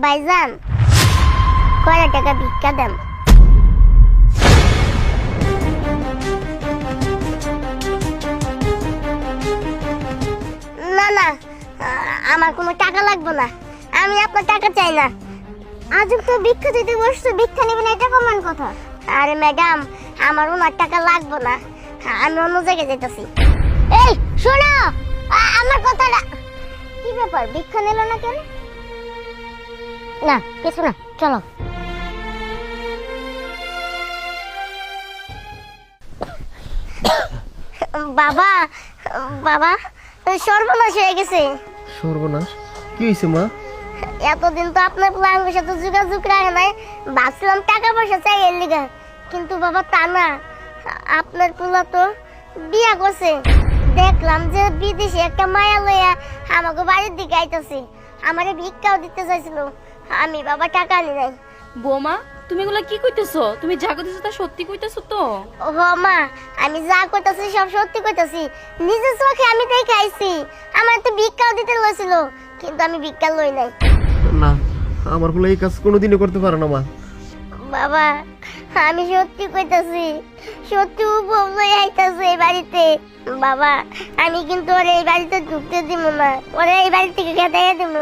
ভাইজান কয়টা টাকা ভিক্ষা দেন। না না, আমার কোনো টাকা লাগবে না, আমি আপনার টাকা চাই না। আজব তো, ভিক্ষা দিতে বসছো, ভিক্ষা নেবেন এটা কেমন কথা? আরে ম্যাডাম, আমার ওনার টাকা লাগবে না, আমি অন্য জায়গায় যেতেছি। এই শোনো, আমার কথাটা কি ব্যাপার, ভিক্ষা নিল না কেন? না কিছু না, চলো। বাবা বাবা, সর্বনাশ হয়ে গেছে। সর্বনাশ? কি হয়েছে মা? এতদিন তো আপনার প্ল্যানের সাথে যোগাযোগ রাখে নাই, ভাবছিলাম টাকা পয়সা চাই এর লিগা, কিন্তু বাবা তা না, আপনার পোলা তো বিয়া করছে। দেখলাম যে বিদেশে একটা মায়া লইয়া আমাকে বাড়ির দিকে আইতাছে, আমারে ভিক্ষাও দিতে চাইছিল, আমি বাবা টাকা আনি নাই। বৌমা, তুমি এগুলা কি কইতেছো? তুমি যা কইতেছো তা সত্যি কইতেছো তো? ও মা, আমি যা কইতাছি সব সত্যি কইতাছি, নিজের চোখে আমি দেখে আইছি। আমার তো ভিক্ষাও দিতে লইছিল, কিন্তু আমি ভিক্ষা লই নাই। না, আমার বলে এই কাজ কোনোদিনও করতে পারে না মা। বাবা আমি সত্যি কইতাছি, সত্যি উপভোগ লই আইতাছে এই বাড়িতে। বাবা আমি কিন্তু ওরে এই বাড়িতে ঢুকতে দিব না, ওরে এই বাড়ি থেকে খেতে দিব।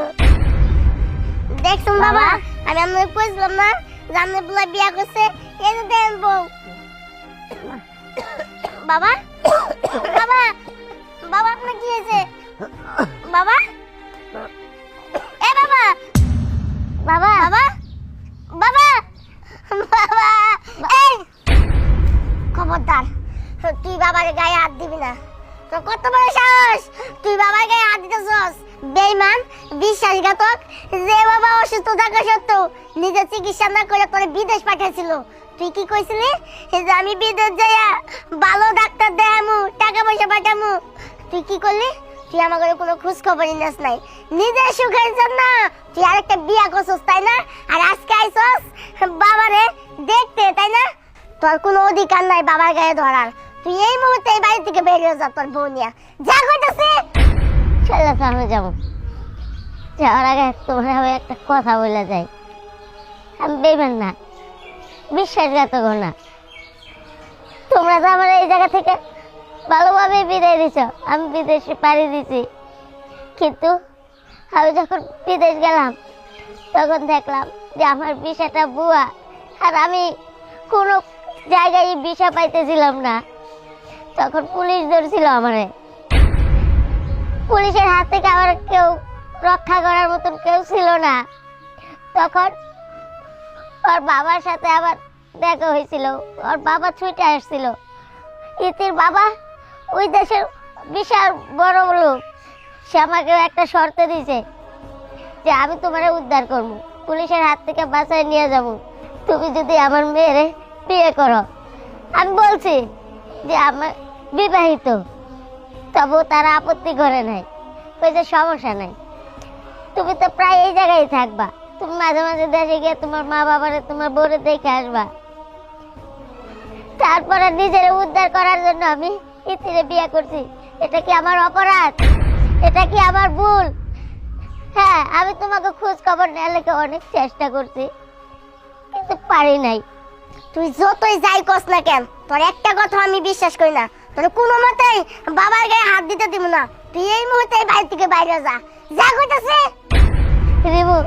দেখছেন বাবা, আমি আপনাকে কইছিলাম না যে আপনার বুলা বিয়া করছে, এই যে দেন বউ। বাবা বাবা বাবা, আপনার কি হয়েছে বাবা? এ বাবা বাবা বাবা বাবা বাবা, এই খবরদার, তুই বাবার গায়ে হাত দিবি না। তোর কত বড় সাহস, তুই বাবার গায়ে হাত দিতেছস? বেঈমান, বিশ্বাসঘাতক, যে বাবা অসুস্থ থাকা সত্ত্বেও নিজে চিকিৎসা না করে তোরে বিদেশ পাঠিয়েছিল। তুই কি কইছিলি যে আমি বিদেশ যাইয়া ভালো ডাক্তার দেখামু, টাকা পয়সা পাঠামু? তুই কি করলি? তুই আমাকে কোনো খোঁজ খবরই নিস নাই, নিজের সুখের জন্য তুই আরেকটা বিয়া করছস, তাই না? আর আজকে আইছস বাবারে দেখতে, তাই না? তোর কোনো অধিকার নাই বাবার গায়ে ধরার। তুই এই মুহূর্তে এই বাড়ি থেকে বেরিয়ে যা, তোর বউ নিয়া যা কইতাছে। চলো সামনে যাবো, যাওয়ার আগে তোমার আমি একটা কথা বলে যাই। আমি বেইমান না, বিশ্বাসঘাতক না। তোমরা তো আমার এই জায়গা থেকে ভালোভাবে বিদায় দিছ, আমি বিদেশে পাড়ি দিছি, কিন্তু আমি যখন বিদেশ গেলাম তখন দেখলাম যে আমার ভিসাটা ভুয়া, আর আমি কোনো জায়গায় ভিসা পাইতেছিলাম না। তখন পুলিশ ধরছিল আমারে, পুলিশের হাত থেকে আমার কেউ রক্ষা করার মতন কেউ ছিল না। তখন ওর বাবার সাথে আবার দেখা হয়েছিল, ওর বাবা ছুটে আসছিল। ইতির বাবা ওই দেশের বিশাল বড় লোক, সে আমাকে একটা শর্ত দিয়েছে যে আমি তোমারে উদ্ধার করবো, পুলিশের হাত থেকে বাঁচায় নিয়ে যাব, তুমি যদি আমার মেয়েরে বিয়ে করো। আমি বলছি যে আমার বিবাহিত, তবুও তারা আপত্তি করে নাই, কইছে সমস্যা নাই, তুমি তো প্রায় এই জায়গায় থাকবা, তুমি মাঝে মাঝে দেশে গিয়ে তোমার মা বাবারে তোমার বউরে দেখে আসবা। তারপরে নিজের উদ্ধার করার জন্য আমি ইতিরে বিয়ে করছি। এটা কি আমার অপরাধ? এটা কি আমার ভুল? হ্যাঁ, আমি তোমাকে খোঁজ খবর নেওয়ার লেগে অনেক চেষ্টা করছি, কিন্তু পারি নাই। তুই যতই যাই কস না কেন, তোর একটা কথা আমি বিশ্বাস করি না, তোর কোনো মতেই বাবার গায়ে হাত দিতে দিব না। তুই এই মুহূর্তে বাড়ি থেকে বাইরে যা, যা কইতাছে। রিবু,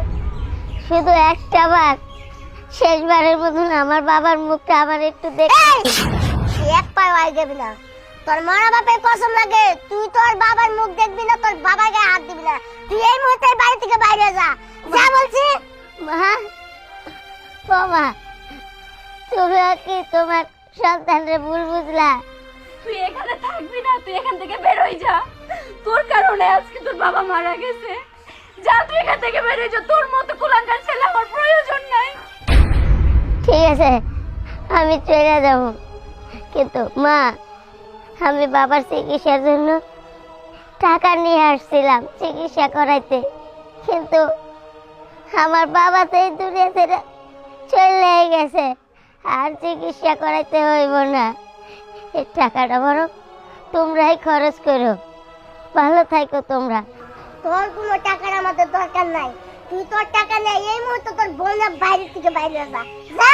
শুধু একটা বার, শেষবারের মতন আমার বাবার মুখটা আমার একটু দেখ। এক পায়ে আই যাবি না, তোর মরা বাপের কসম লাগে, তুই তোর বাবার মুখ দেখবি না, তোর বাবার গায়ে হাত দিবি না। তুই এই মুহূর্তে বাড়ি থেকে বাইরে যা, যা বলছি। মা, বাবা, তুমি কি তোমার সন্তানের ভুল বুঝলা? তুই এখানে থাকবি না, তুই এখান থেকে বের হই যা। তোর কারণে আজকে তোর বাবা মারা গেছে। যা, তুই এখান থেকে বের হই যা, তোর মতো কুলাঙ্গার ছেলে আমার প্রয়োজন নাই। ঠিক আছে, আমি চলে যাব, কিন্তু মা, আমি বাবার চিকিৎসার জন্য টাকা নিয়ে আসছিলাম চিকিৎসা করাইতে, কিন্তু আমার বাবা তো এই দুনিয়া ছেড়ে চলে গেছে, আর চিকিৎসা করাইতে হইব না। এই টাকাটা বরং তোমরাই খরচ করো, ভালো থাকো তোমরা। তোর কোনো টাকার আমাদের দরকার নাই, তুই তোর টাকা নেই এই মুহূর্তে তোর বোনের বাইরে থেকে বাইরে যা যা